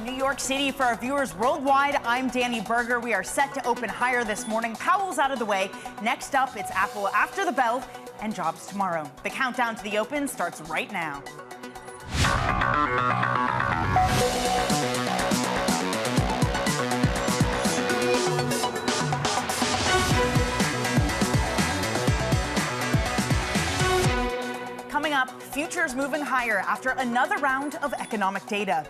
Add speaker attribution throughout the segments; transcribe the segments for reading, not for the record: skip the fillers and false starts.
Speaker 1: New York City. For our viewers worldwide, I'm Dani Burger. We are set to open higher this morning. Powell's out of the way. Next up, it's Apple after the bell and jobs tomorrow. The countdown to the open starts right now. Coming up, futures moving higher after another round of economic data.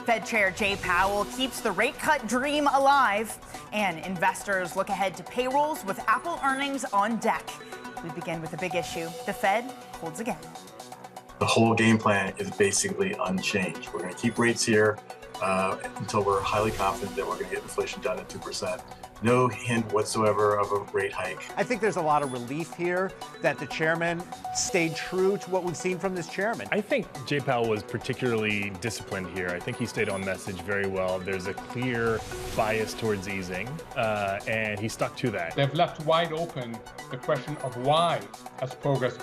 Speaker 1: Fed Chair Jay Powell keeps the rate cut dream alive, and investors look ahead to payrolls with Apple earnings on deck. We begin with a big issue. The Fed holds again.
Speaker 2: The whole game plan is basically unchanged. We're going to keep rates here until we're highly confident that we're going to get inflation down to 2%. No hint whatsoever of a rate hike.
Speaker 3: I think there's a lot of relief here that the chairman stayed true to what we've seen from this chairman.
Speaker 4: I think Jay Powell was particularly disciplined here. I think he stayed on message very well. There's a clear bias towards easing, and he stuck to that.
Speaker 5: They've left wide open the question of why has progress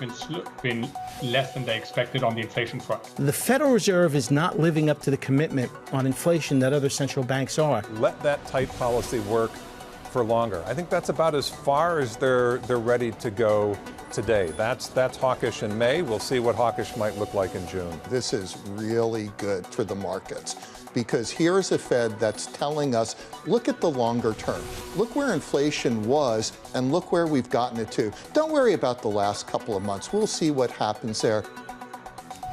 Speaker 5: been less than they expected on the inflation front.
Speaker 6: The Federal Reserve is not living up to the commitment on inflation that other central banks are.
Speaker 7: Let that tight policy work for longer. I think that's about as far as they're ready to go today. That's hawkish in May. We'll see what hawkish might look like in June.
Speaker 8: This is really good for the markets because here's a Fed that's telling us, look at the longer term. Look where inflation was and look where we've gotten it to. Don't worry about the last couple of months. We'll see what happens there.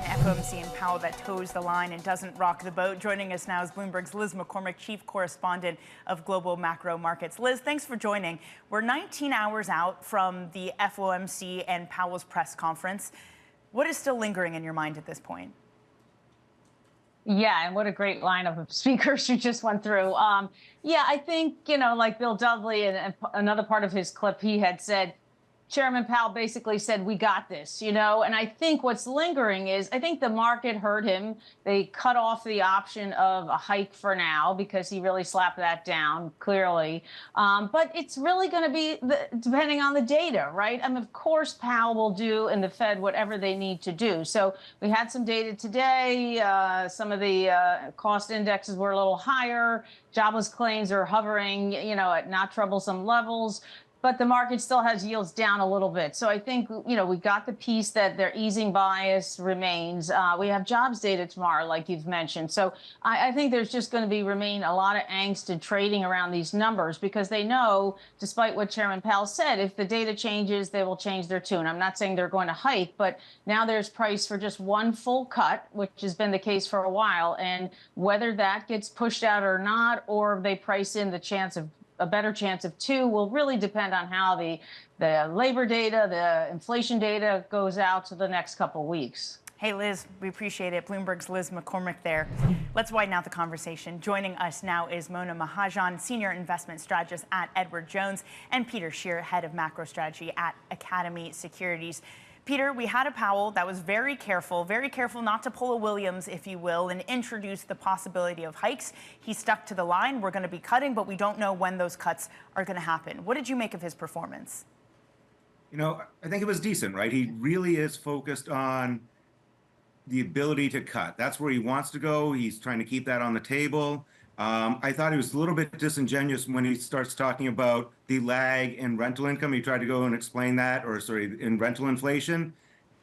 Speaker 1: FOMC and Powell that toes the line and doesn't rock the boat. Joining us now is Bloomberg's Liz McCormick, Chief Correspondent of Global Macro Markets. Liz, thanks for joining. We're 19 hours out from the FOMC and Powell's press conference. What is still lingering in your mind at this point?
Speaker 9: Yeah, and what a great lineup of speakers you just went through. Yeah, I think, like Bill Dudley and another part of his clip, he had said, Chairman Powell basically said, we got this, and I think what's lingering is I think the market heard him. They cut off the option of a hike for now because he really slapped that down clearly. But it's really going to be depending on the data, right? I mean, of course, Powell will do and the Fed whatever they need to do. So we had some data today. Some of the cost indexes were a little higher. Jobless claims are hovering, at not troublesome levels. But the market still has yields down a little bit. So I think, we got the piece that their easing bias remains. We have jobs data tomorrow, like you've mentioned. So I think there's just going to remain a lot of angst and trading around these numbers because they know, despite what Chairman Powell said, if the data changes, they will change their tune. I'm not saying they're going to hike, but now there's price for just one full cut, which has been the case for a while. And whether that gets pushed out or not, or they price in the chance of a better chance of two will really depend on how the labor data, the inflation data goes out to the next couple of weeks.
Speaker 1: Hey, Liz, we appreciate it. Bloomberg's Liz McCormick there. Let's widen out the conversation. Joining us now is Mona Mahajan, Senior Investment Strategist at Edward Jones, and Peter Tchir, Head of Macro Strategy at Academy Securities. Peter, we had a Powell that was very careful not to pull a Williams, if you will, and introduce the possibility of hikes. He stuck to the line. We're going to be cutting, but we don't know when those cuts are going to happen. What did you make of his performance?
Speaker 10: I think it was decent, right? He really is focused on the ability to cut. That's where he wants to go. He's trying to keep that on the table. I thought he was a little bit disingenuous when he starts talking about the lag in rental income. He tried to go and explain that, in rental inflation.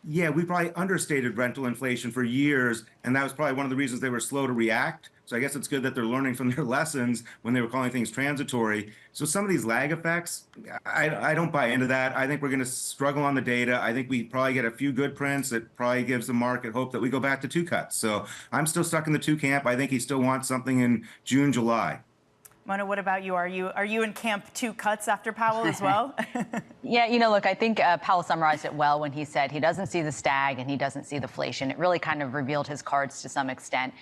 Speaker 10: Yeah, we probably understated rental inflation for years, and that was probably one of the reasons they were slow to react. So I guess it's good that they're learning from their lessons when they were calling things transitory. So some of these lag effects, I don't buy into that. I think we're going to struggle on the data. I think we probably get a few good prints that probably gives the market hope that we go back to two cuts. So I'm still stuck in the two camp. I think he still wants something in June, July.
Speaker 1: Mona, what about you? Are you in camp two cuts after Powell as well?
Speaker 11: Yeah, look, I think Powell summarized it well when he said he doesn't see the stag and he doesn't see the deflation. It really kind of revealed his cards to some extent.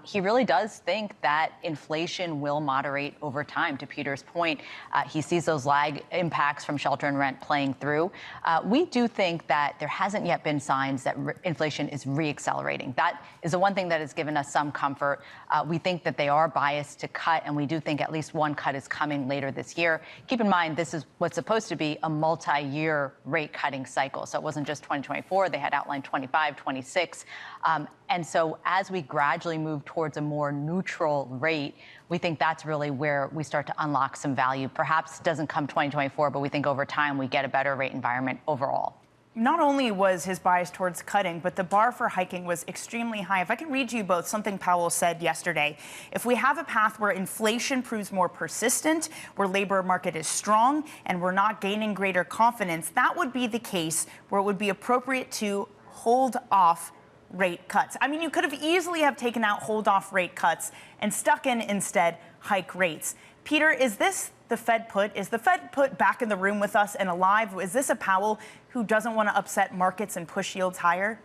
Speaker 11: He really does think that inflation will moderate over time. To Peter's point, he sees those lag impacts from shelter and rent playing through. We do think that there hasn't yet been signs that inflation is reaccelerating. That is the one thing that has given us some comfort. We think that they are biased to cut, and we do think think at least one cut is coming later this year. Keep in mind, this is what's supposed to be a multi-year rate cutting cycle. So it wasn't just 2024. They had outlined 25, 26. And so as we gradually move towards a more neutral rate, we think that's really where we start to unlock some value. Perhaps doesn't come 2024, but we think over time we get a better rate environment overall.
Speaker 1: Not only was his bias towards cutting, but the bar for hiking was extremely high. If I can read to you both something Powell said yesterday, if we have a path where inflation proves more persistent, where labor market is strong, and we're not gaining greater confidence, that would be the case where it would be appropriate to hold off rate cuts. I mean, you could have easily have taken out hold off rate cuts and stuck in instead hike rates. Peter, is this the Fed put? Is the Fed put back in the room with us and alive? Is this a Powell who doesn't want to upset markets and push yields higher?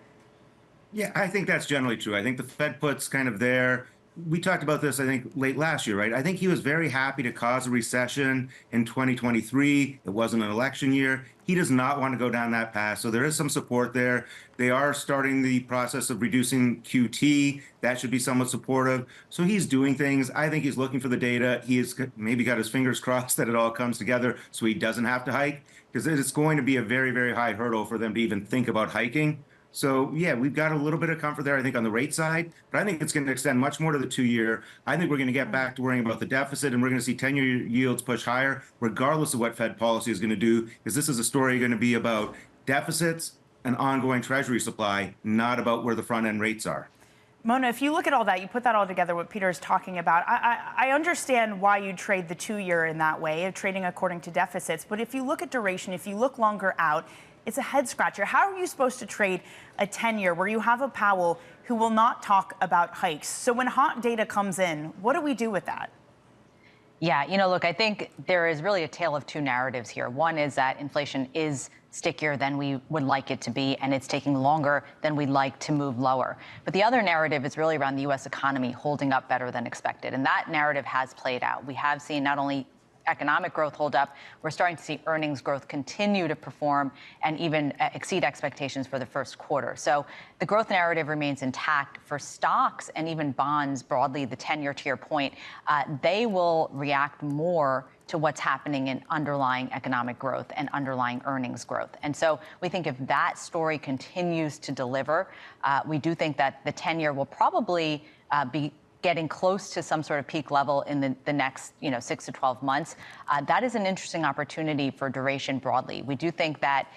Speaker 10: Yeah, I think that's generally true. I think the Fed put's kind of there. We talked about this, I think, late last year, right? I think he was very happy to cause a recession in 2023. It wasn't an election year. He does not want to go down that path. So there is some support there. They are starting the process of reducing QT. That should be somewhat supportive. So he's doing things. I think he's looking for the data. He has maybe got his fingers crossed that it all comes together so he doesn't have to hike, because it's going to be a very, very high hurdle for them to even think about hiking. So, yeah, we've got a little bit of comfort there, I think, on the rate side, but I think it's going to extend much more to the 2-year. I think we're going to get back to worrying about the deficit, and we're going to see 10-year yields push higher, regardless of what Fed policy is going to do, because this is a story going to be about deficits and ongoing Treasury supply, not about where the front-end rates are.
Speaker 1: Mona, if you look at all that, you put that all together, what Peter is talking about, I understand why you trade the 2-year in that way, of trading according to deficits. But if you look at duration, if you look longer out, it's a head scratcher. How are you supposed to trade a 10-year where you have a Powell who will not talk about hikes? So when hot data comes in, what do we do with that?
Speaker 11: Yeah, look, I think there is really a tale of two narratives here. One is that inflation is stickier than we would like it to be, and it's taking longer than we'd like to move lower. But the other narrative is really around the U.S. economy holding up better than expected. And that narrative has played out. We have seen not only economic growth hold up, we're starting to see earnings growth continue to perform and even exceed expectations for the first quarter. So the growth narrative remains intact. For stocks and even bonds broadly, the 10-year, to your point, they will react more to what's happening in underlying economic growth and underlying earnings growth. And so we think if that story continues to deliver, we do think that the 10-year will probably be getting close to some sort of peak level in the next 6 to 12 months. That is an interesting opportunity for duration broadly. We do think that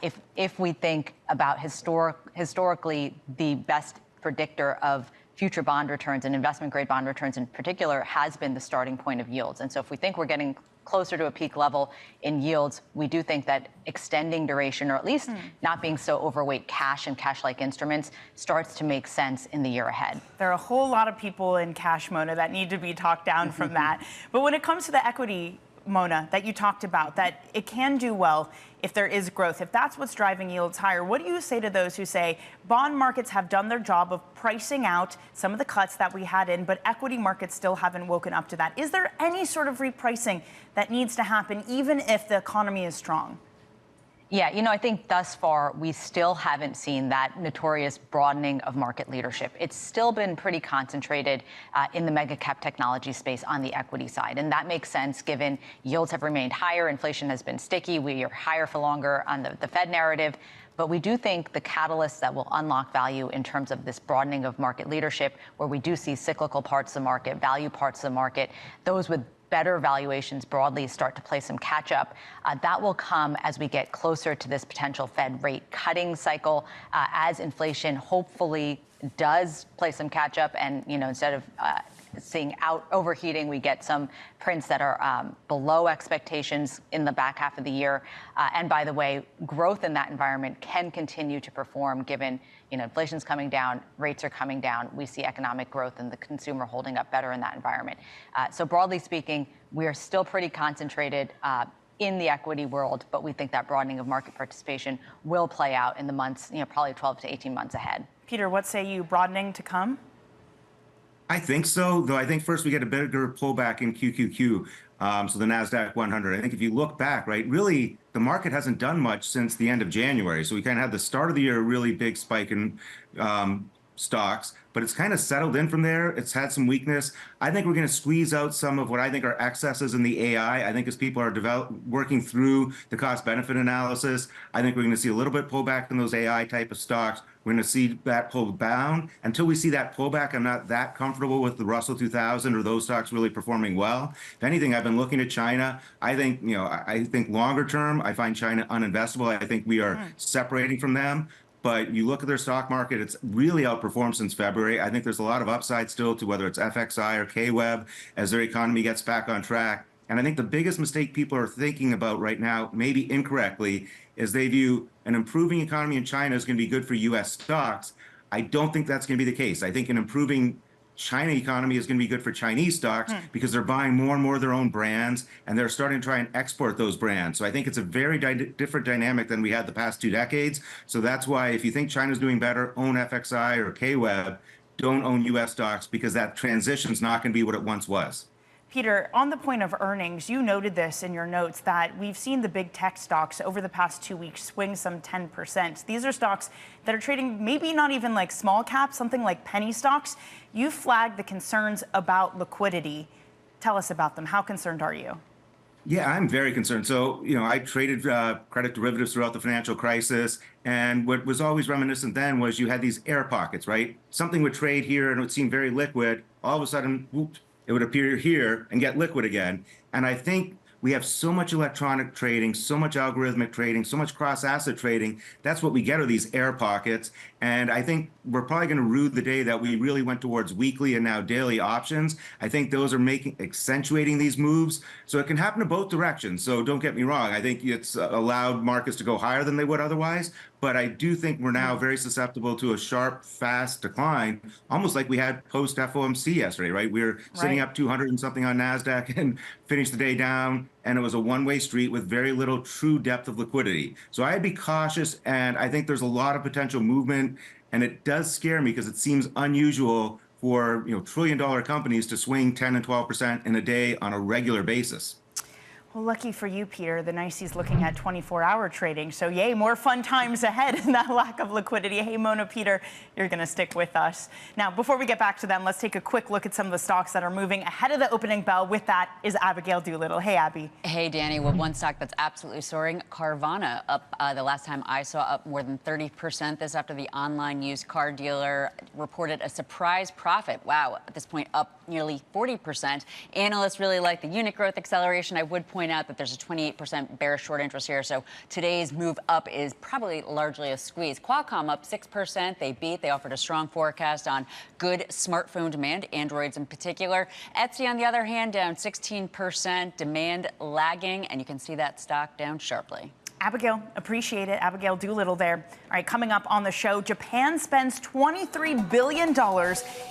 Speaker 11: if we think about historically the best predictor of future bond returns and investment grade bond returns in particular has been the starting point of yields. And so if we think we're getting closer to a peak level in yields, we do think that extending duration, or at least not being so overweight cash and cash-like instruments, starts to make sense in the year ahead.
Speaker 1: There are a whole lot of people in cash, Mona, that need to be talked down from that. But when it comes to the equity, Mona, that you talked about, that it can do well if there is growth, if that's what's driving yields higher, what do you say to those who say bond markets have done their job of pricing out some of the cuts that we had in, but equity markets still haven't woken up to that? Is there any sort of repricing that needs to happen, even if the economy is strong?
Speaker 11: Yeah, I think thus far we still haven't seen that notorious broadening of market leadership. It's still been pretty concentrated in the mega cap technology space on the equity side. And that makes sense given yields have remained higher, inflation has been sticky, we are higher for longer on the Fed narrative. But we do think the catalysts that will unlock value in terms of this broadening of market leadership, where we do see cyclical parts of the market, value parts of the market, those with better valuations broadly start to play some catch up. That will come as we get closer to this potential Fed rate cutting cycle, as inflation hopefully does play some catch up. And, instead of seeing overheating, we get some prints that are below expectations in the back half of the year. And by the way, growth in that environment can continue to perform given inflation's coming down, rates are coming down. We see economic growth and the consumer holding up better in that environment. So broadly speaking, we are still pretty concentrated in the equity world, but we think that broadening of market participation will play out in the months, probably 12 to 18 months ahead.
Speaker 1: Peter, what say you, broadening to come?
Speaker 10: I think so, though I think first we get a bigger pullback in QQQ, so the NASDAQ 100. I think if you look back, right, really the market hasn't done much since the end of January. So we kind of had the start of the year, a really big spike in stocks, but it's kind of settled in from there. It's had some weakness. I think we're going to squeeze out some of what I think are excesses in the AI. I think as people are working through the cost-benefit analysis, I think we're going to see a little bit pullback in those AI type of stocks. We're going to see that pull down. Until we see that pullback, I'm not that comfortable with the Russell 2000 or those stocks really performing well. If anything, I've been looking at China. I think, I think longer term, I find China uninvestable. I think we are separating from them. But you look at their stock market, it's really outperformed since February. I think there's a lot of upside still to whether it's FXI or KWEB as their economy gets back on track. And I think the biggest mistake people are thinking about right now, maybe incorrectly, is they view an improving economy in China is going to be good for U.S. stocks. I don't think that's going to be the case. I think an improving China economy is going to be good for Chinese stocks because they're buying more and more of their own brands and they're starting to try and export those brands. So I think it's a very different dynamic than we had the past 2 decades. So that's why if you think China's doing better, own FXI or KWEB, don't own U.S. stocks because that transition is not going to be what it once was.
Speaker 1: Peter, on the point of earnings, you noted this in your notes that we've seen the big tech stocks over the past 2 weeks swing some 10%. These are stocks that are trading maybe not even like small caps, something like penny stocks. You flagged the concerns about liquidity. Tell us about them. How concerned are you?
Speaker 10: Yeah, I'm very concerned. So, I traded credit derivatives throughout the financial crisis. And what was always reminiscent then was you had these air pockets, right? Something would trade here and it would seem very liquid. All of a sudden, whoops, it would appear here and get liquid again. And I think we have so much electronic trading, so much algorithmic trading, so much cross-asset trading. That's what we get are these air pockets. And I think we're probably going to rue the day that we really went towards weekly and now daily options. I think those are accentuating these moves. So it can happen in both directions. So don't get me wrong. I think it's allowed markets to go higher than they would otherwise. But I do think we're now very susceptible to a sharp, fast decline, almost like we had post FOMC yesterday, right? We were sitting up 200 and something on NASDAQ and finished the day down. And it was a one-way street with very little true depth of liquidity. So I'd be cautious. And I think there's a lot of potential movement. And it does scare me because it seems unusual for trillion-dollar companies to swing 10 and 12% in a day on a regular basis.
Speaker 1: Well, lucky for you, Peter, the NYSE's looking at 24-hour trading. So yay, more fun times ahead in that lack of liquidity. Hey, Mona, Peter, you're going to stick with us. Now, before we get back to them, let's take a quick look at some of the stocks that are moving ahead of the opening bell. With that is Abigail Doolittle. Hey, Abby.
Speaker 12: Hey, Dani. Well, one stock that's absolutely soaring, Carvana, up the last time I saw up more than 30%. This after the online used car dealer reported a surprise profit. Wow, at this point, up nearly 40%. Analysts really like the unit growth acceleration. I would point out that there's a 28% bearish short interest here, so today's move up is probably largely a squeeze. Qualcomm up 6%. They beat. They offered a strong forecast on good smartphone demand, Androids in particular. Etsy, on the other hand, down 16%. Demand lagging, and you can see that stock down sharply.
Speaker 1: Abigail, appreciate it. Abigail Doolittle there. All right, coming up on the show, Japan spends $23 billion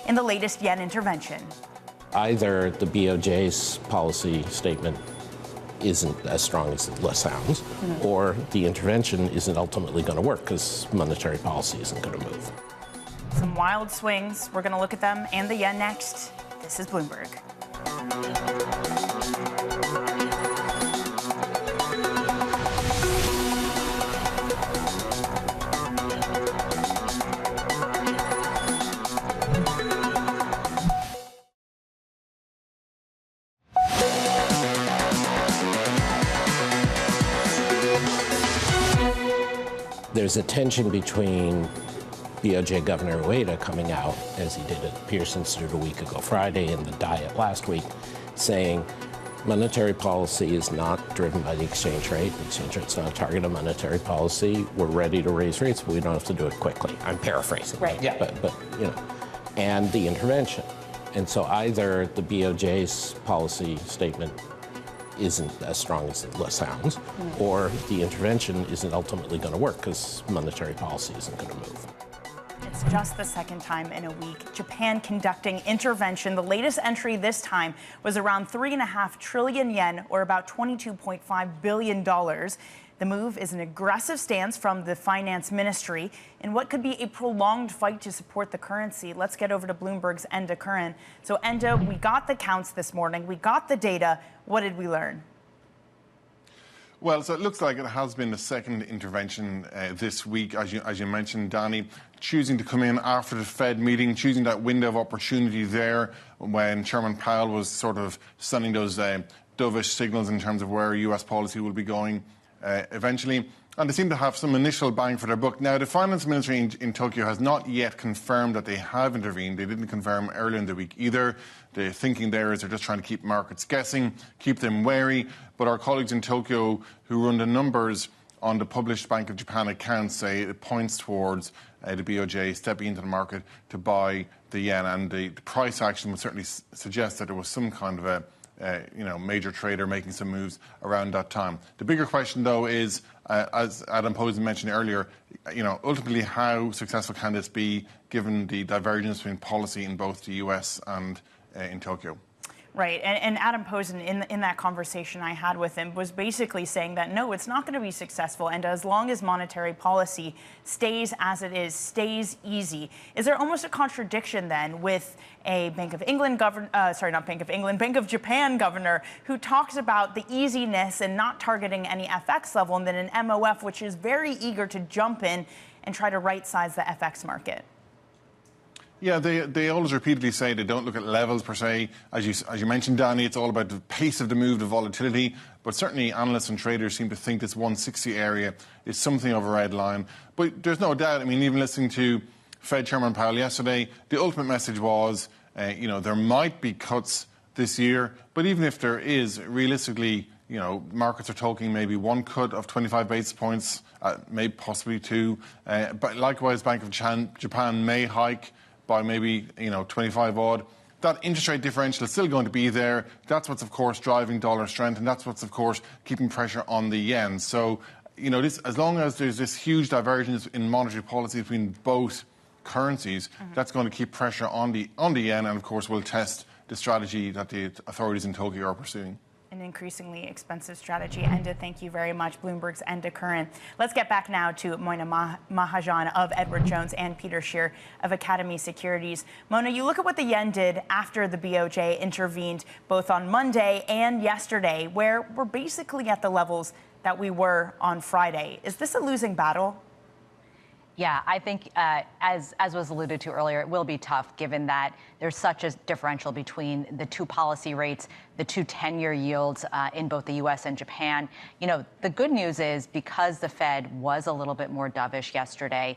Speaker 1: in the latest yen intervention.
Speaker 13: Either the BOJ's policy statement isn't as strong as it sounds, or the intervention isn't ultimately going to work because monetary policy isn't going to move.
Speaker 1: Some wild swings. We're going to look at them and the yen next. This is Bloomberg.
Speaker 13: There's a tension between BOJ Governor Ueda coming out, as he did at the Pierce Institute a week ago Friday and the Diet last week, saying monetary policy is not driven by the exchange rate. The exchange rate's not a target of monetary policy. We're ready to raise rates, but we don't have to do it quickly. I'm paraphrasing.
Speaker 1: Right.
Speaker 13: Yeah. But and the intervention. And so either the BOJ's policy statement isn't as strong as it sounds, or the intervention isn't ultimately going to work because monetary policy isn't going to move.
Speaker 1: It's just the second time in a week. Japan conducting intervention. The latest entry this time was around 3.5 trillion yen, or about $22.5 billion. The move is an aggressive stance from the finance ministry in what could be a prolonged fight to support the currency. Let's get over to Bloomberg's Enda Curran. So Enda, we got the counts this morning. We got the data. What did we learn?
Speaker 14: Well, so it looks like it has been the second intervention this week, as you mentioned, Dani, choosing to come in after the Fed meeting, choosing that window of opportunity there when Chairman Powell was sort of sending those dovish signals in terms of where U.S. policy will be going eventually. And they seem to have some initial bang for their buck. Now, the finance ministry in Tokyo has not yet confirmed that they have intervened. They didn't confirm earlier in the week either. The thinking there is they're just trying to keep markets guessing, keep them wary. But our colleagues in Tokyo who run the numbers on the published Bank of Japan accounts say it points towards the BOJ stepping into the market to buy the yen. And the price action would certainly suggest that there was some kind of a major trader making some moves around that time. The bigger question, though, is, as Adam Posen mentioned earlier, ultimately how successful can this be given the divergence between policy in both the US and in Tokyo?
Speaker 1: Right. And Adam Posen, in that conversation I had with him, was basically saying that, no, it's not going to be successful. And as long as monetary policy stays as it is, stays easy, is there almost a contradiction then with a Bank of England governor, Bank of Japan governor who talks about the easiness and not targeting any FX level, and then an MOF, which is very eager to jump in and try to right-size the FX market?
Speaker 14: Yeah, they always repeatedly say they don't look at levels per se. As you mentioned, Dani, it's all about the pace of the move, the volatility. But certainly analysts and traders seem to think this 160 area is something of a red line. But there's no doubt, I mean, even listening to Fed Chairman Powell yesterday, the ultimate message was, there might be cuts this year. But even if there is, realistically, markets are talking maybe one cut of 25 basis points, maybe possibly two. But likewise, Bank of Japan may hike by maybe 25 odd. That interest rate differential is still going to be there. That's what's of course driving dollar strength, and that's what's of course keeping pressure on the yen. So as long as there's this huge divergence in monetary policy between both currencies, that's going to keep pressure on the yen, and of course will test the strategy that the authorities in Tokyo are pursuing.
Speaker 1: An increasingly expensive strategy. Enda, thank you very much. Bloomberg's Enda Curran. Let's get back now to Mona Mahajan of Edward Jones and Peter Tchir of Academy Securities. Mona, you look at what the yen did after the BOJ intervened both on Monday and yesterday, where we're basically at the levels that we were on Friday. Is this a losing battle?
Speaker 11: Yeah, I think as was alluded to earlier, it will be tough given that there's such a differential between the two policy rates, the two 10-year yields in both the U.S. and Japan. The good news is because the Fed was a little bit more dovish yesterday,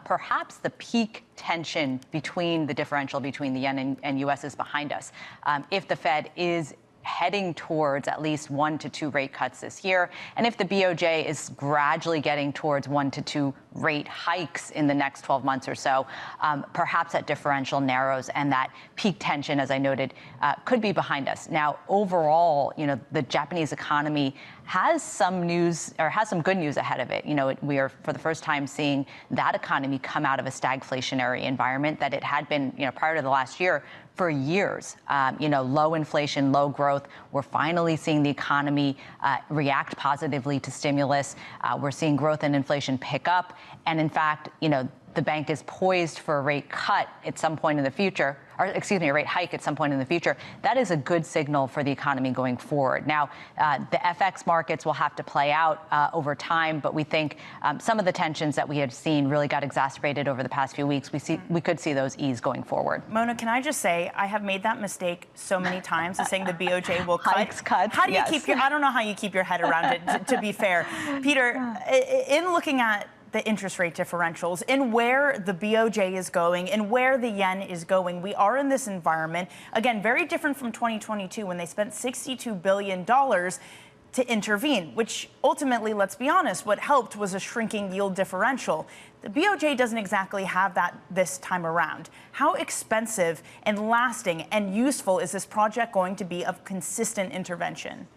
Speaker 11: perhaps the peak tension between the differential between the yen and U.S. is behind us. If the Fed is heading towards at least 1 to 2 rate cuts this year, and if the BOJ is gradually getting towards 1 to 2 rate hikes in the next 12 months or so, perhaps that differential narrows and that peak tension, as I noted, could be behind us. Now, overall, the Japanese economy has some good news ahead of it. We are for the first time seeing that economy come out of a stagflationary environment that it had been, prior to the last year for years. Low inflation, low growth. We're finally seeing the economy react positively to stimulus. We're seeing growth and inflation pick up. And in fact, the bank is poised for a rate cut at some point in the future, a rate hike at some point in the future. That is a good signal for the economy going forward. Now, the FX markets will have to play out over time, but we think some of the tensions that we had seen really got exacerbated over the past few weeks. We could see those ease going forward.
Speaker 1: Mona, can I just say, I have made that mistake so many times of saying the BOJ will cut.
Speaker 11: Cuts,
Speaker 1: how do you
Speaker 11: yes.
Speaker 1: I don't know how you keep your head around it, to be fair. Peter, in looking at the interest rate differentials, in where the BOJ is going and where the yen is going, we are in this environment, again, very different from 2022 when they spent $62 billion to intervene, which ultimately, let's be honest, what helped was a shrinking yield differential. The BOJ doesn't exactly have that this time around. How expensive and lasting and useful is this project going to be of consistent intervention?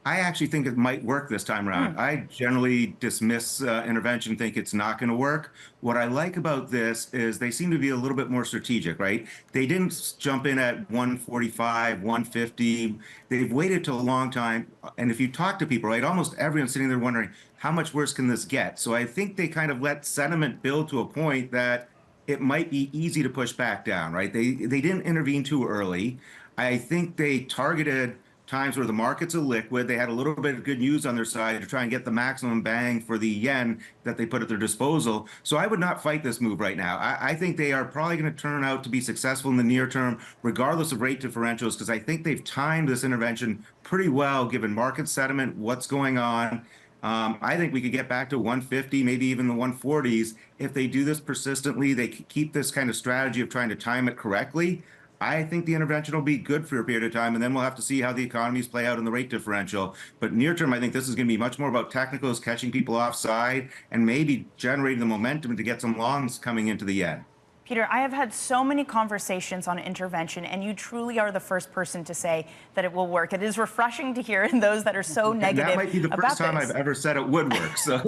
Speaker 10: I actually think it might work this time around. I generally dismiss intervention, think it's not going to work. What I like about this is they seem to be a little bit more strategic, right? They didn't jump in at 145, 150. They've waited till a long time. And if you talk to people, right, almost everyone's sitting there wondering, how much worse can this get? So I think they kind of let sentiment build to a point that it might be easy to push back down, right? They didn't intervene too early. I think they targeted times where the markets are liquid. They had a little bit of good news on their side to try and get the maximum bang for the yen that they put at their disposal. So I would not fight this move right now. I think they are probably going to turn out to be successful in the near term, regardless of rate differentials, because I think they've timed this intervention pretty well, given market sentiment, what's going on. I think we could get back to 150, maybe even the 140s. If they do this persistently, they keep this kind of strategy of trying to time it correctly. I think the intervention will be good for a period of time, and then we'll have to see how the economies play out in the rate differential. But near term, I think this is going to be much more about technicals, catching people offside, and maybe generating the momentum to get some longs coming into the yen.
Speaker 1: Peter, I have had so many conversations on intervention, and you truly are the first person to say that it will work. It is refreshing to hear those that are so negative.
Speaker 10: That might be the first time I've ever said it would work. So.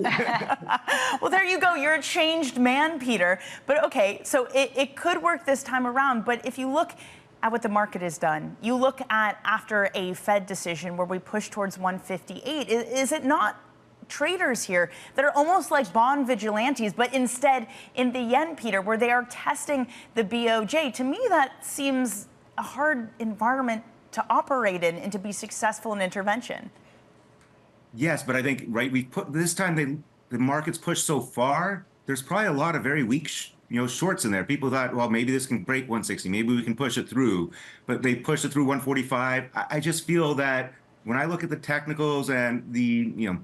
Speaker 1: Well, there you go. You're a changed man, Peter. But okay, so it could work this time around. But if you look at what the market has done, you look at after a Fed decision where we push towards 158, is it not traders here that are almost like bond vigilantes, but instead in the yen, Peter, where they are testing the BOJ? To me, that seems a hard environment to operate in and to be successful in intervention.
Speaker 10: Yes, but I think, right, we put this time the market's pushed so far, there's probably a lot of very weak shorts in there. People thought, well, maybe this can break 160, maybe we can push it through, but they pushed it through 145. I just feel that when I look at the technicals and the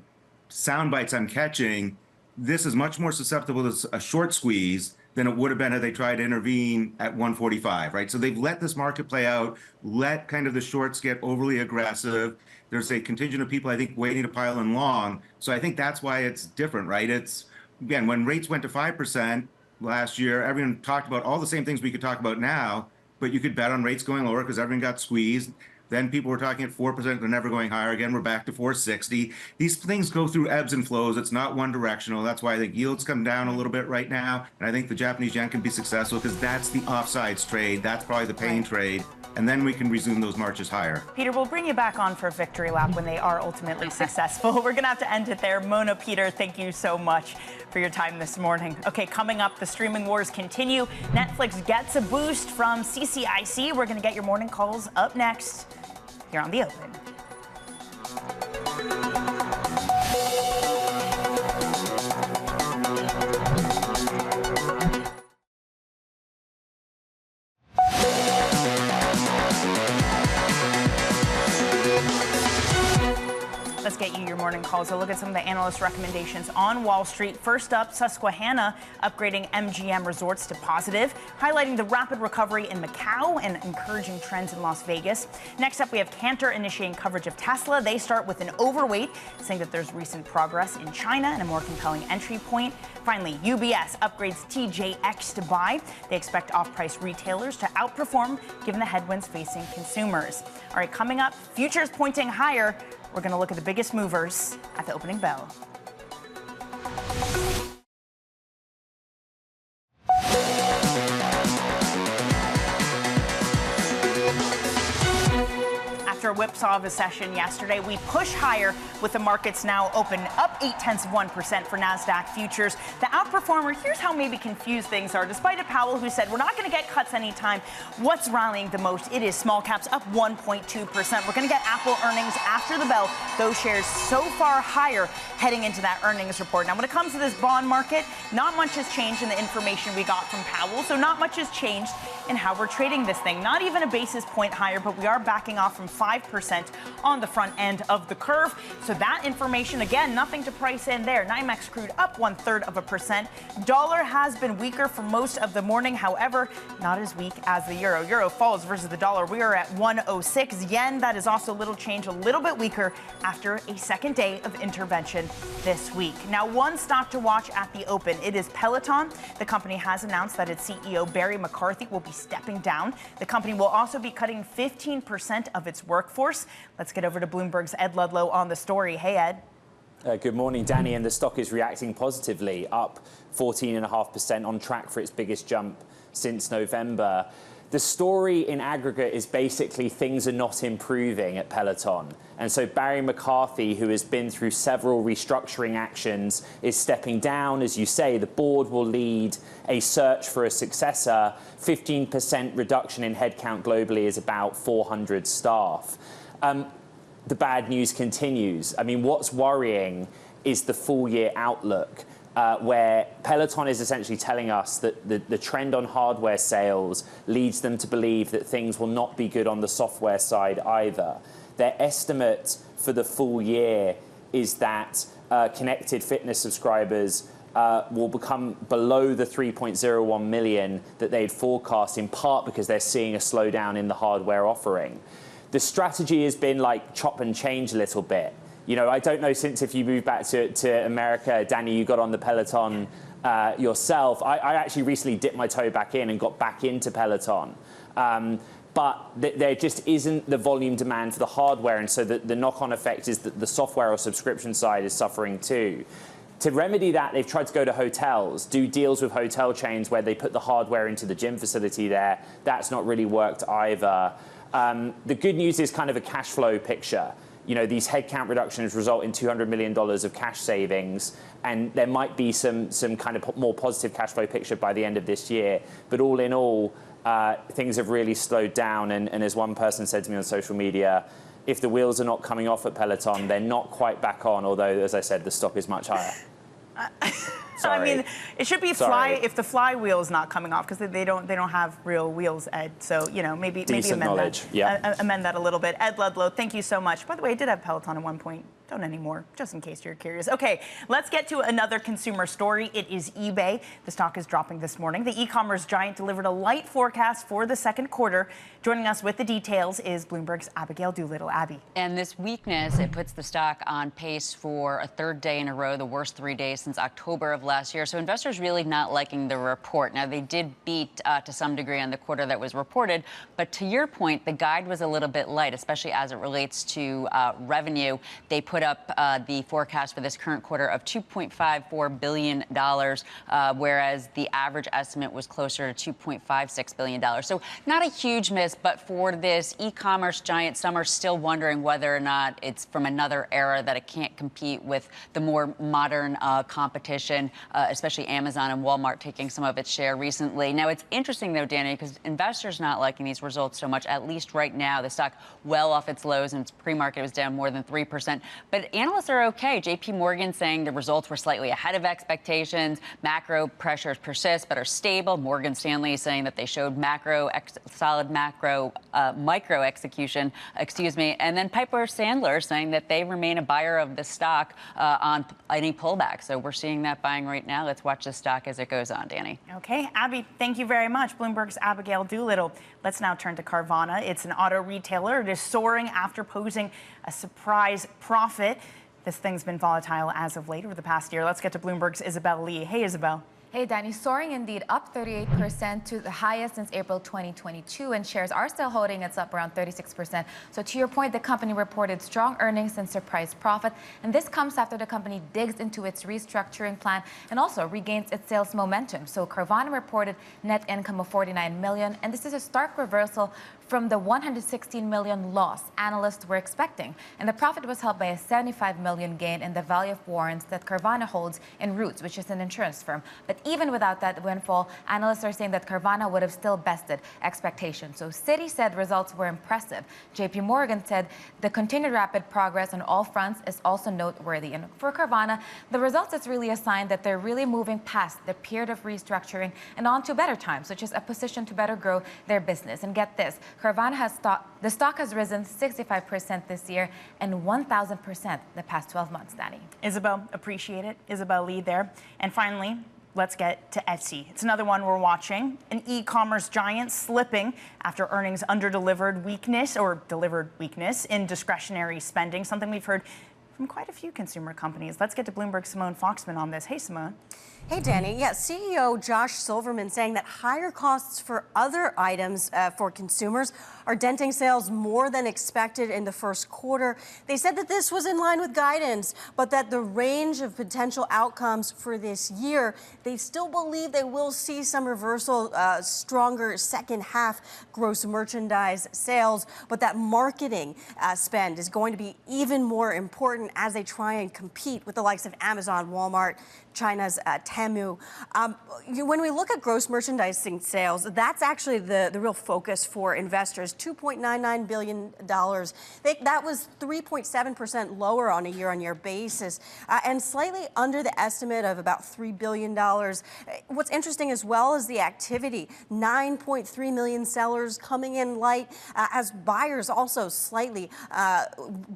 Speaker 10: sound bites I'm catching, this is much more susceptible to a short squeeze than it would have been had they tried to intervene at 145, right? So they've let this market play out, let kind of the shorts get overly aggressive. There's a contingent of people, I think, waiting to pile in long. So I think that's why it's different, right? It's, again, when rates went to 5% last year, everyone talked about all the same things we could talk about now, but you could bet on rates going lower because everyone got squeezed. Then people were talking at 4%, they're never going higher again. We're back to 460. These things go through ebbs and flows. It's not one directional. That's why I think yields come down a little bit right now. And I think the Japanese yen can be successful because that's the offsides trade. That's probably the pain trade. And then we can resume those marches higher.
Speaker 1: Peter, we'll bring you back on for a victory lap when they are ultimately successful. We're going to have to end it there. Mona, Peter, thank you so much for your time this morning. Okay, coming up, the streaming wars continue. Netflix gets a boost from CCIC. We're going to get your morning calls up next here on The Open. Let's get you your morning calls. A look at some of the analyst recommendations on Wall Street. First up, Susquehanna upgrading MGM Resorts to positive, highlighting the rapid recovery in Macau and encouraging trends in Las Vegas. Next up, we have Cantor initiating coverage of Tesla. They start with an overweight, saying that there's recent progress in China and a more compelling entry point. Finally, UBS upgrades TJX to buy. They expect off-price retailers to outperform given the headwinds facing consumers. All right, coming up, futures pointing higher. We're going to look at the biggest movers at the opening bell. After a whipsaw of a session yesterday, we push higher with the markets now open up 0.8% for NASDAQ futures. The outperformer, here's how maybe confused things are. Despite a Powell who said we're not going to get cuts anytime, what's rallying the most? It is small caps up 1.2%. We're going to get Apple earnings after the bell. Those shares so far higher heading into that earnings report. Now, when it comes to this bond market, not much has changed in the information we got from Powell. So not much has changed in how we're trading this thing. Not even a basis point higher, but we are backing off from 5% on the front end of the curve. So that information, again, nothing to price in there. NYMEX crude up 1/3%. Dollar has been weaker for most of the morning. However, not as weak as the euro. Euro falls versus the dollar. We are at 106. Yen, that is also little change, a little bit weaker after a second day of intervention this week. Now, one stock to watch at the open. It is Peloton. The company has announced that its CEO, Barry McCarthy, will be stepping down. The company will also be cutting 15% of its workforce. Let's get over to Bloomberg's Ed Ludlow on the story. Hey, Ed.
Speaker 15: Good morning, Dani. And the stock is reacting positively, up 14.5%, on track for its biggest jump since November. The story in aggregate is basically things are not improving at Peloton. And so Barry McCarthy, who has been through several restructuring actions, is stepping down. As you say, the board will lead a search for a successor. 15% reduction in headcount globally is about 400 staff. the bad news continues. I mean, what's worrying is the full year outlook, where Peloton is essentially telling us that the trend on hardware sales leads them to believe that things will not be good on the software side either. Their estimate for the full year is that connected fitness subscribers will become below the 3.01 million that they'd forecast, in part because they're seeing a slowdown in the hardware offering. The strategy has been like chop and change a little bit. You know, I don't know, since if you moved back to America, Dani, you got on the Peloton yourself. I actually recently dipped my toe back in and got back into Peloton. But there just isn't the volume demand for the hardware, and so the knock-on effect is that the software or subscription side is suffering too. To remedy that, they've tried to go to hotels, do deals with hotel chains where they put the hardware into the gym facility there. That's not really worked either. The good news is kind of a cash flow picture. You know, these headcount reductions result in $200 million of cash savings, and there might be some kind of more positive cash flow picture by the end of this year. But all in all, things have really slowed down, and as one person said to me on social media, if the wheels are not coming off at Peloton, they're not quite back on, although, as I said, the stock is much higher.
Speaker 1: I mean, it should be if the flywheel's not coming off, because they don't have real wheels, Ed. So, you know, maybe amend that a little bit. Ed Ludlow, thank you so much. By the way, I did have Peloton at one point. Don't anymore, just in case you're curious. Okay, let's get to another consumer story. It is eBay. The stock is dropping this morning. The e-commerce giant delivered a light forecast for the second quarter. Joining us with the details is Bloomberg's Abigail Doolittle. Abby.
Speaker 12: And this weakness, it puts the stock on pace for a third day in a row, the worst 3 days since October of last year. So investors really not liking the report. Now, they did beat to some degree on the quarter that was reported. But to your point, the guide was a little bit light, especially as it relates to revenue. They put up the forecast for this current quarter of $2.54 billion, whereas the average estimate was closer to $2.56 billion. So not a huge miss, but for this e-commerce giant, some are still wondering whether or not it's from another era that it can't compete with the more modern competition, especially Amazon and Walmart taking some of its share recently. Now, it's interesting, though, Dani, because investors not liking these results so much, at least right now. The stock well off its lows, and its pre-market was down more than 3%. But analysts are okay. JP Morgan saying the results were slightly ahead of expectations. Macro pressures persist but are stable. Morgan Stanley is saying that they showed solid micro execution, and then Piper Sandler saying that they remain a buyer of the stock on any pullback. So we're seeing that buying right now. Let's watch the stock as it goes on, Dani.
Speaker 1: Okay, Abby, thank you very much. Bloomberg's Abigail Doolittle. Let's now turn to Carvana. It's an auto retailer. It is soaring after posing a surprise profit. This thing's been volatile as of late over the past year. Let's get to Bloomberg's Isabel Lee. Hey, Isabel.
Speaker 16: Hey, Dani, soaring indeed, up 38% to the highest since April 2022, and shares are still holding. It's up around 36%. So to your point, the company reported strong earnings and surprise profit, and this comes after the company digs into its restructuring plan and also regains its sales momentum. So Carvana reported net income of $49 million, and this is a stark reversal from the $116 million loss analysts were expecting. And the profit was helped by a $75 million gain in the value of warrants that Carvana holds in Roots, which is an insurance firm. But even without that windfall, analysts are saying that Carvana would have still bested expectations. So Citi said results were impressive. JP Morgan said the continued rapid progress on all fronts is also noteworthy. And for Carvana, the results is really a sign that they're really moving past the period of restructuring and on to better times, which is a position to better grow their business. And get this, Carvana the stock has risen 65% this year and 1,000% the past 12 months, Dani.
Speaker 1: Isabel, appreciate it. Isabel Lee there. And finally, let's get to Etsy. It's another one we're watching. An e-commerce giant slipping after earnings delivered weakness in discretionary spending, something we've heard from quite a few consumer companies. Let's get to Bloomberg's Simone Foxman on this. Hey, Simone.
Speaker 17: Hey, Dani. Yeah, CEO Josh Silverman saying that higher costs for other items for consumers are denting sales more than expected in the first quarter. They said that this was in line with guidance, but that the range of potential outcomes for this year, they still believe they will see some reversal, stronger second half gross merchandise sales, but that marketing spend is going to be even more important as they try and compete with the likes of Amazon, Walmart, China's Temu. When we look at gross merchandising sales, that's actually the real focus for investors. $2.99 billion. That was 3.7% lower on a year-on-year basis, and slightly under the estimate of about $3 billion. What's interesting as well is the activity. 9.3 million sellers coming in light, as buyers also slightly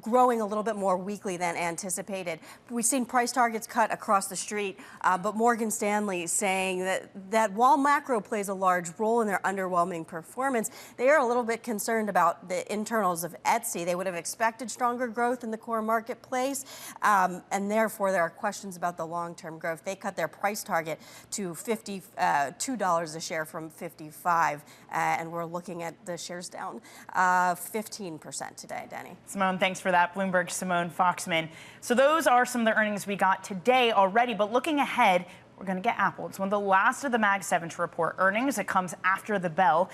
Speaker 17: growing a little bit more weekly than anticipated. We've seen price targets cut across the street, but Morgan Stanley saying that while macro plays a large role in their underwhelming performance, they are a little bit concerned about the internals of Etsy. They would have expected stronger growth in the core marketplace, and therefore there are questions about the long-term growth. They cut their price target to $52 a share from $55, and we're looking at the shares down 15% today, Dani.
Speaker 1: Simone, thanks for that. Bloomberg Simone Foxman. So those are some of the earnings we got today already, but looking ahead, we're going to get Apple. It's one of the last of the Mag 7 to report earnings. It comes after the bell.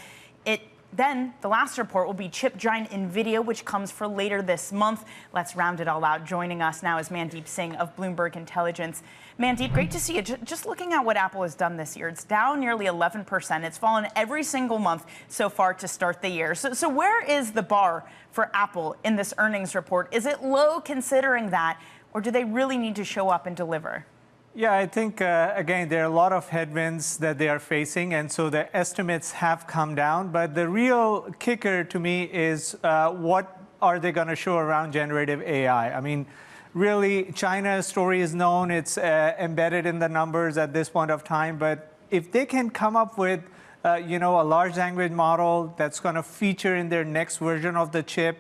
Speaker 1: Then the last report will be chip giant NVIDIA, which comes for later this month. Let's round it all out. Joining us now is Mandeep Singh of Bloomberg Intelligence. Mandeep, great to see you. Just looking at what Apple has done this year, it's down nearly 11%. It's fallen every single month so far to start the year. So where is the bar for Apple in this earnings report? Is it low considering that, or do they really need to show up and deliver?
Speaker 18: Yeah, I think, again, there are a lot of headwinds that they are facing, and so the estimates have come down. But the real kicker to me is what are they going to show around generative AI? I mean, really, China's story is known. It's embedded in the numbers at this point of time. But if they can come up with, a large language model that's going to feature in their next version of the chip,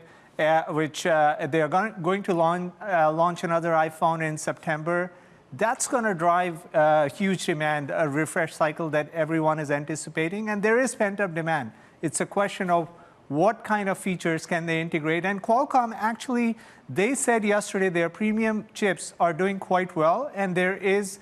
Speaker 18: which they are going to launch another iPhone in September, that's going to drive huge demand, a refresh cycle that everyone is anticipating. And there is pent-up demand. It's a question of what kind of features can they integrate. And Qualcomm, actually, they said yesterday their premium chips are doing quite well, and there is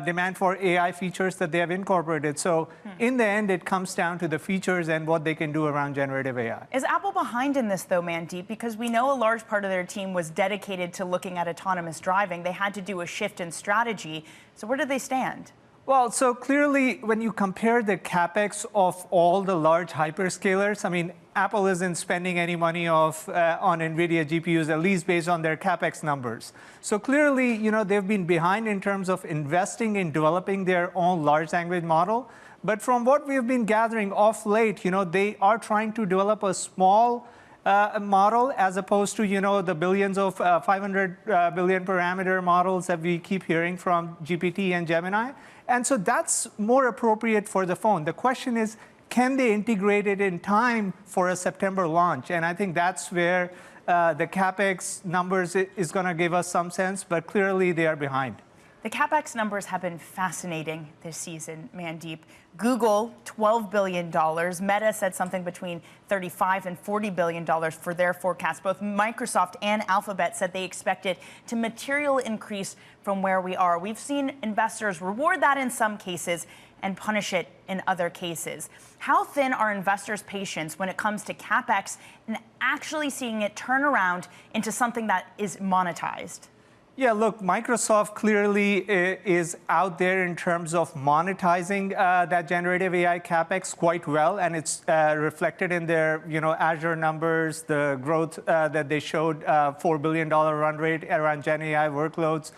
Speaker 18: demand for AI features that they have incorporated. So in the end, it comes down to the features and what they can do around generative AI.
Speaker 1: Is Apple behind in this, though, Mandeep? Because we know a large part of their team was dedicated to looking at autonomous driving. They had to do a shift in strategy. So where do they stand?
Speaker 18: Well, so clearly, when you compare the capex of all the large hyperscalers, I mean, Apple isn't spending any money on NVIDIA GPUs, at least based on their capex numbers. So clearly, they've been behind in terms of investing in developing their own large language model. But from what we've been gathering off late, they are trying to develop a small model as opposed to, the billions of 500 billion parameter models that we keep hearing from GPT and Gemini. And so that's more appropriate for the phone. The question is, can they integrate it in time for a September launch? And I think that's where the CapEx numbers is going to give us some sense, but clearly they are behind.
Speaker 1: The CapEx numbers have been fascinating this season, Mandeep. Google, $12 billion. Meta said something between $35 and $40 billion for their forecast. Both Microsoft and Alphabet said they expected to materially increase from where we are. We've seen investors reward that in some cases and punish it in other cases. How thin are investors' patience when it comes to CapEx and actually seeing it turn around into something that is monetized?
Speaker 18: Yeah, look, Microsoft clearly is out there in terms of monetizing that generative AI capex quite well, and it's reflected in their, Azure numbers, the growth that they showed, $4 billion run rate around Gen AI workloads,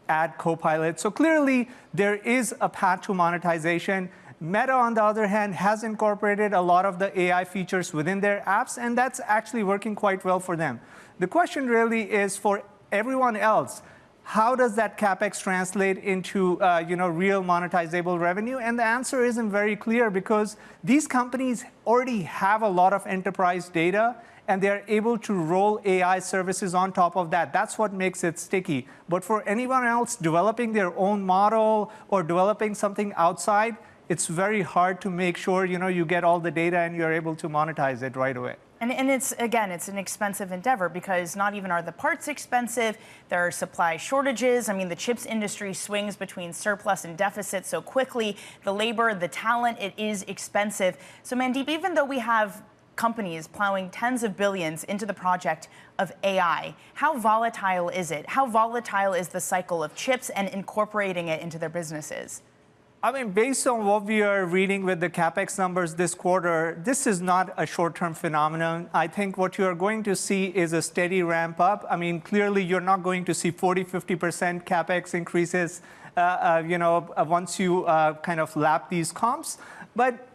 Speaker 18: add Copilot. So clearly, there is a path to monetization. Meta, on the other hand, has incorporated a lot of the AI features within their apps, and that's actually working quite well for them. The question really is for everyone else, how does that capex translate into real monetizable revenue? And the answer isn't very clear because these companies already have a lot of enterprise data, and they're able to roll AI services on top of that. That's what makes it sticky. But for anyone else developing their own model or developing something outside, it's very hard to make sure you get all the data and you're able to monetize it right away.
Speaker 1: And it's an expensive endeavor because not even are the parts expensive. There are supply shortages. I mean, the chips industry swings between surplus and deficit so quickly. The labor, the talent, it is expensive. So Mandeep, even though we have companies plowing tens of billions into the project of AI. How volatile is it? How volatile is the cycle of chips and incorporating it into their businesses?
Speaker 18: I mean, based on what we are reading with the CapEx numbers this quarter, this is not a short-term phenomenon. I think what you are going to see is a steady ramp up. I mean, clearly, you're not going to see 40, 50% CapEx increases, once you kind of lap these comps. But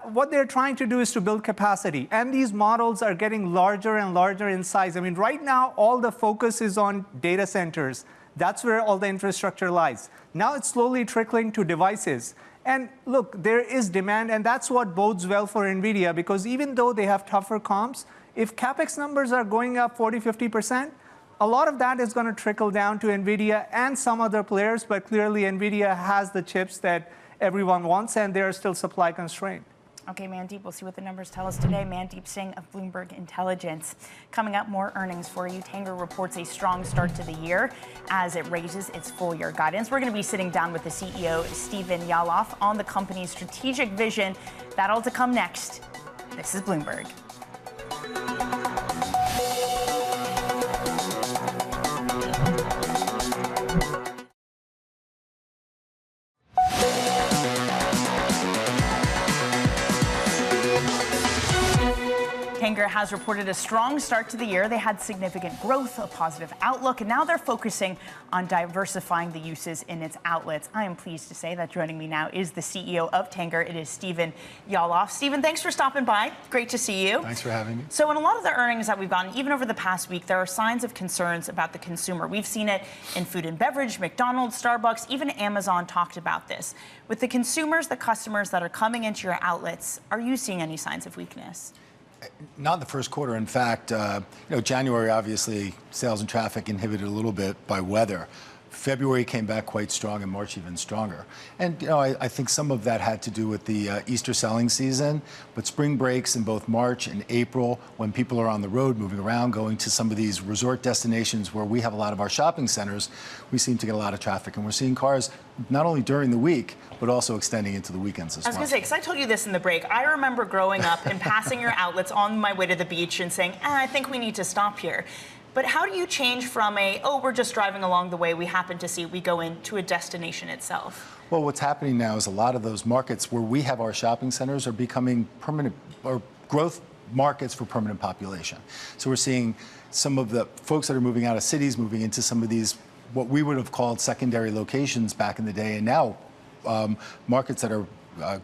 Speaker 18: what they're trying to do is to build capacity. And these models are getting larger and larger in size. I mean, right now, all the focus is on data centers. That's where all the infrastructure lies. Now it's slowly trickling to devices. And look, there is demand, and that's what bodes well for NVIDIA, because even though they have tougher comps, if CapEx numbers are going up 40, 50%, a lot of that is going to trickle down to NVIDIA and some other players, but clearly NVIDIA has the chips that everyone wants, and they're still supply constrained.
Speaker 1: Okay, Mandeep, we'll see what the numbers tell us today. Mandeep Singh of Bloomberg Intelligence. Coming up, more earnings for you. Tanger reports a strong start to the year as it raises its full-year guidance. We're going to be sitting down with the CEO, Stephen Yalof, on the company's strategic vision. That'll to come next. This is Bloomberg. Tanger has reported a strong start to the year. They had significant growth, a positive outlook, and now they're focusing on diversifying the uses in its outlets. I am pleased to say that joining me now is the CEO of Tanger. It is Stephen Yalof. Stephen, thanks for stopping by. Great to see you.
Speaker 19: Thanks for having me.
Speaker 1: So in a lot of the earnings that we've gotten, even over the past week, there are signs of concerns about the consumer. We've seen it in food and beverage, McDonald's, Starbucks, even Amazon talked about this. With the consumers, the customers that are coming into your outlets, are you seeing any signs of weakness?
Speaker 19: Not in the first quarter. In fact, January, obviously, sales and traffic inhibited a little bit by weather. February came back quite strong and March even stronger. And I think some of that had to do with the Easter selling season, but spring breaks in both March and April, when people are on the road, moving around, going to some of these resort destinations where we have a lot of our shopping centers, we seem to get a lot of traffic. And we're seeing cars not only during the week, but also extending into the weekends as well.
Speaker 1: I was going to say, because I told you this in the break, I remember growing up and passing your outlets on my way to the beach and saying, I think we need to stop here. But how do you change from we're just driving along the way, we happen to see, we go into a destination itself?
Speaker 19: Well, what's happening now is a lot of those markets where we have our shopping centers are becoming permanent or growth markets for permanent population. So we're seeing some of the folks that are moving out of cities, moving into some of these, what we would have called secondary locations back in the day, and now markets that are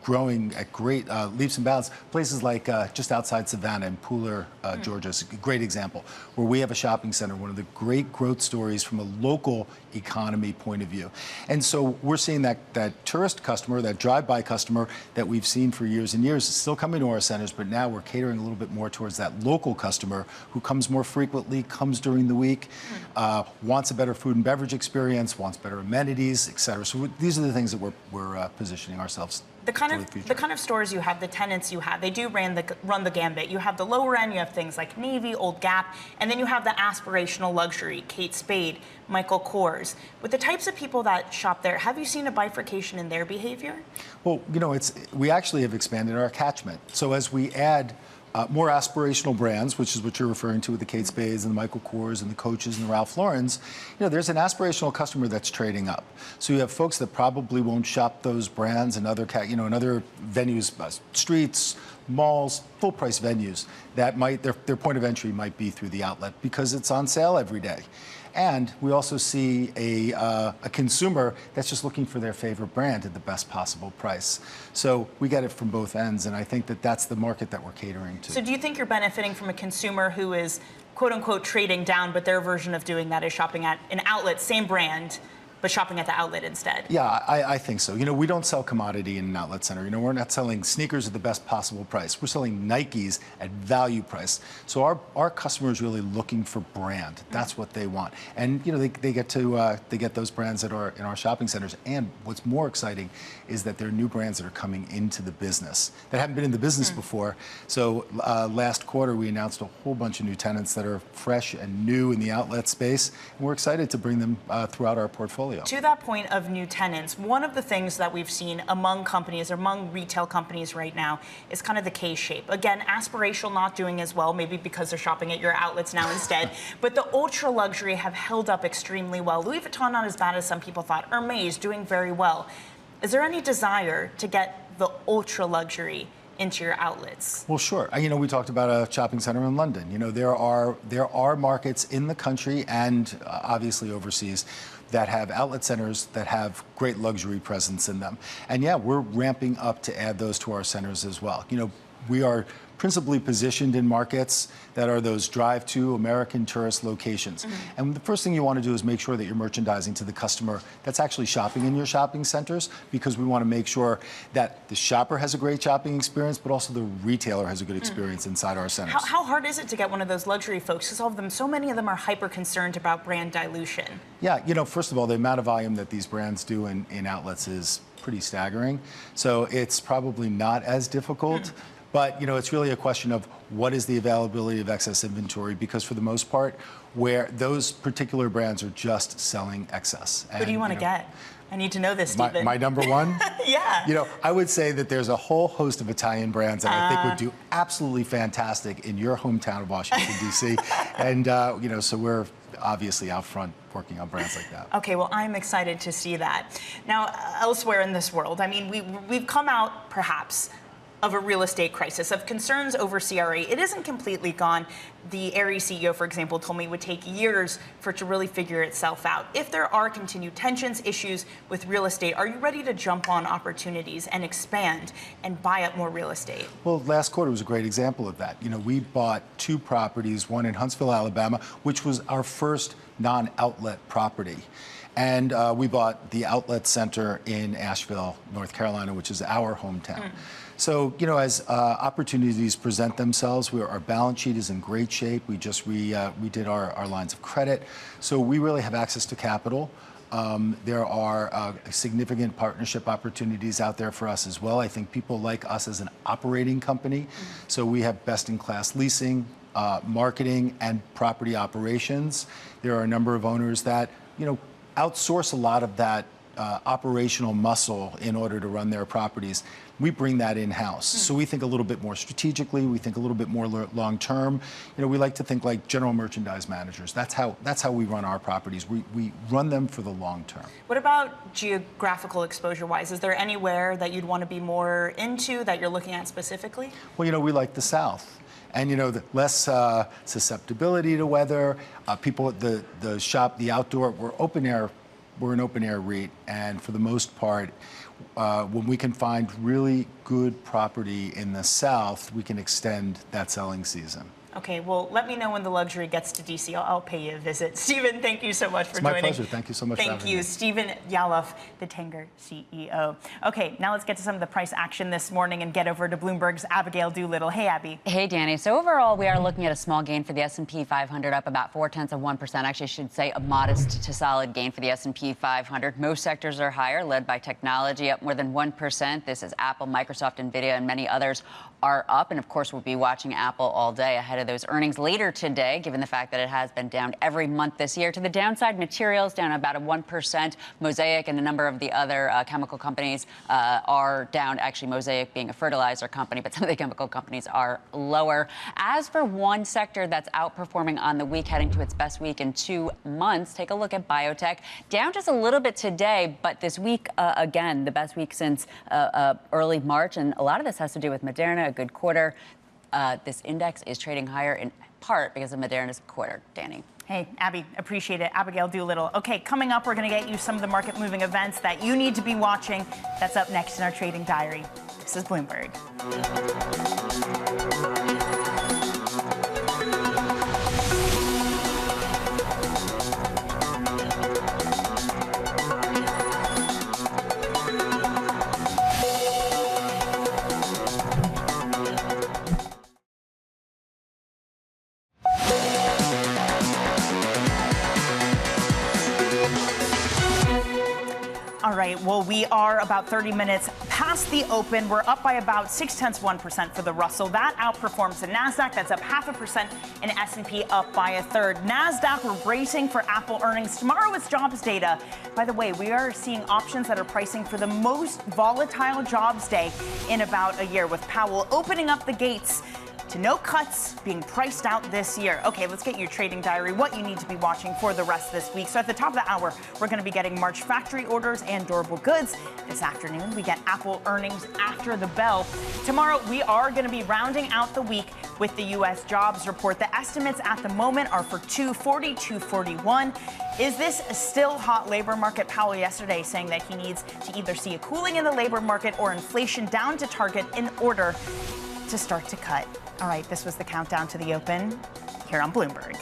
Speaker 19: growing at great leaps and bounds. Places like just outside Savannah in Pooler, Georgia is a great example, where we have a shopping center, one of the great growth stories from a local economy point of view. And so we're seeing that tourist customer, that drive-by customer that we've seen for years and years is still coming to our centers, but now we're catering a little bit more towards that local customer who comes more frequently, comes during the week, wants a better food and beverage experience, wants better amenities, et cetera. So these are the things that we're positioning ourselves.
Speaker 1: The kind of stores you have, the tenants you have, they do run the gambit. You have the lower end, you have things like Navy, Old Gap, and then you have the aspirational luxury, Kate Spade, Michael Kors. With the types of people that shop there, have you seen a bifurcation in their behavior?
Speaker 19: Well, we actually have expanded our catchment. So as we add more aspirational brands, which is what you're referring to with the Kate Spades and the Michael Kors and the Coaches and the Ralph Laurens, there's an aspirational customer that's trading up. So you have folks that probably won't shop those brands in other, in other venues, streets, malls, full-price venues. That might their point of entry might be through the outlet because it's on sale every day. And we also see a consumer that's just looking for their favorite brand at the best possible price. So we get it from both ends, and I think that that's the market that we're catering to.
Speaker 1: So do you think you're benefiting from a consumer who is, quote unquote, trading down, but their version of doing that is shopping at an outlet, same brand, but shopping at the outlet instead?
Speaker 19: Yeah, I think so. We don't sell commodity in an outlet center. We're not selling sneakers at the best possible price. We're selling Nikes at value price. So our customer is really looking for brand. That's what they want. And they get those brands that are in our shopping centers. And what's more exciting is that there are new brands that are coming into the business that haven't been in the business before. So last quarter we announced a whole bunch of new tenants that are fresh and new in the outlet space. And we're excited to bring them throughout our portfolio. portfolio.
Speaker 1: To that point of new tenants, one of the things that we've seen among companies, or among retail companies right now, is kind of the K-shape. Again, aspirational not doing as well, maybe because they're shopping at your outlets now instead. But the ultra luxury have held up extremely well. Louis Vuitton not as bad as some people thought. Hermes doing very well. Is there any desire to get the ultra luxury into your outlets?
Speaker 19: Well, sure. We talked about a shopping center in London. There are markets in the country and obviously overseas that have outlet centers that have great luxury presence in them. And yeah, we're ramping up to add those to our centers as well. We are principally positioned in markets that are those drive-to American tourist locations. And the first thing you want to do is make sure that you're merchandising to the customer that's actually shopping in your shopping centers, because we want to make sure that the shopper has a great shopping experience, but also the retailer has a good experience inside our centers.
Speaker 1: How hard is it to get one of those luxury folks? Because so many of them are hyper concerned about brand dilution.
Speaker 19: Yeah, first of all, the amount of volume that these brands do in outlets is pretty staggering. So it's probably not as difficult. But, it's really a question of what is the availability of excess inventory, because for the most part, where those particular brands are just selling excess.
Speaker 1: Who do you want to get? I need to know this, Stephen.
Speaker 19: My number one?
Speaker 1: Yeah.
Speaker 19: I would say that there's a whole host of Italian brands that I think would do absolutely fantastic in your hometown of Washington, D.C. And, so we're obviously out front working on brands like that.
Speaker 1: Okay, well, I'm excited to see that. Now, elsewhere in this world, we've come out, perhaps, of a real estate crisis, of concerns over CRE. It isn't completely gone. The Ares CEO, for example, told me it would take years for it to really figure itself out. If there are continued tensions, issues with real estate, are you ready to jump on opportunities and expand and buy up more real estate?
Speaker 19: Well, last quarter was a great example of that. We bought 2 properties, one in Huntsville, Alabama, which was our first non-outlet property. And we bought the outlet center in Asheville, North Carolina, which is our hometown. So, as opportunities present themselves, our balance sheet is in great shape. We just redid our lines of credit. So we really have access to capital. There are significant partnership opportunities out there for us as well. I think people like us as an operating company. So we have best-in-class leasing, marketing, and property operations. There are a number of owners that, outsource a lot of that operational muscle in order to run their properties. We bring that in-house. So we think a little bit more strategically. We think a little bit more long-term. We like to think like general merchandise managers. That's how we run our properties. We run them for the long term.
Speaker 1: What about geographical exposure-wise? Is there anywhere that you'd want to be more into that you're looking at specifically?
Speaker 19: Well, we like the South. And, the less susceptibility to weather. People at the shop, the outdoor, we're an open air REIT. And for the most part, when we can find really good property in the South, we can extend that selling season.
Speaker 1: Okay, well, let me know when the luxury gets to DC. I'll pay you a visit. Stephen, thank you so much for joining.
Speaker 19: It's my pleasure. Thank you so much for having me.
Speaker 1: Thank you, Stephen Yalof, the Tanger CEO. Okay, now let's get to some of the price action this morning and get over to Bloomberg's Abigail Doolittle. Hey, Abby.
Speaker 12: Hey, Dani. So overall, we are looking at a small gain for the S&P 500, up about 0.4%. Actually, I should say a modest to solid gain for the S&P 500. Most sectors are higher, led by technology, up more than 1%. This is Apple, Microsoft, NVIDIA, and many others are up. And of course, we'll be watching Apple all day ahead of those earnings later today, given the fact that it has been down every month this year. To the downside, materials down about a 1%. Mosaic and a number of the other chemical companies are down. Actually, Mosaic being a fertilizer company, but some of the chemical companies are lower. As for one sector that's outperforming on the week, heading to its best week in 2 months, take a look at biotech. Down just a little bit today, but this week, again, the best week since early March. And a lot of this has to do with Moderna, a good quarter. This index is trading higher in part because of Moderna's quarter. Dani.
Speaker 1: Hey, Abby, appreciate it. Abigail Doolittle. Okay, coming up, we're going to get you some of the market-moving events that you need to be watching. That's up next in our trading diary. This is Bloomberg. All right, well, we are about 30 minutes past the open. We're up by about 0.6% for the Russell. That outperforms the NASDAQ. That's up 0.5%, and S&P up by a third. NASDAQ, we're bracing for Apple earnings. Tomorrow is jobs data. By the way, we are seeing options that are pricing for the most volatile jobs day in about a year, with Powell opening up the gates to no cuts being priced out this year. Okay, let's get your trading diary, what you need to be watching for the rest of this week. So at the top of the hour, we're going to be getting March factory orders and durable goods. This afternoon, we get Apple earnings after the bell. Tomorrow, we are going to be rounding out the week with the U.S. jobs report. The estimates at the moment are for 240, 241. Is this a still hot labor market? Powell yesterday saying that he needs to either see a cooling in the labor market or inflation down to target in order to start to cut. All right, this was the countdown to the open here on Bloomberg.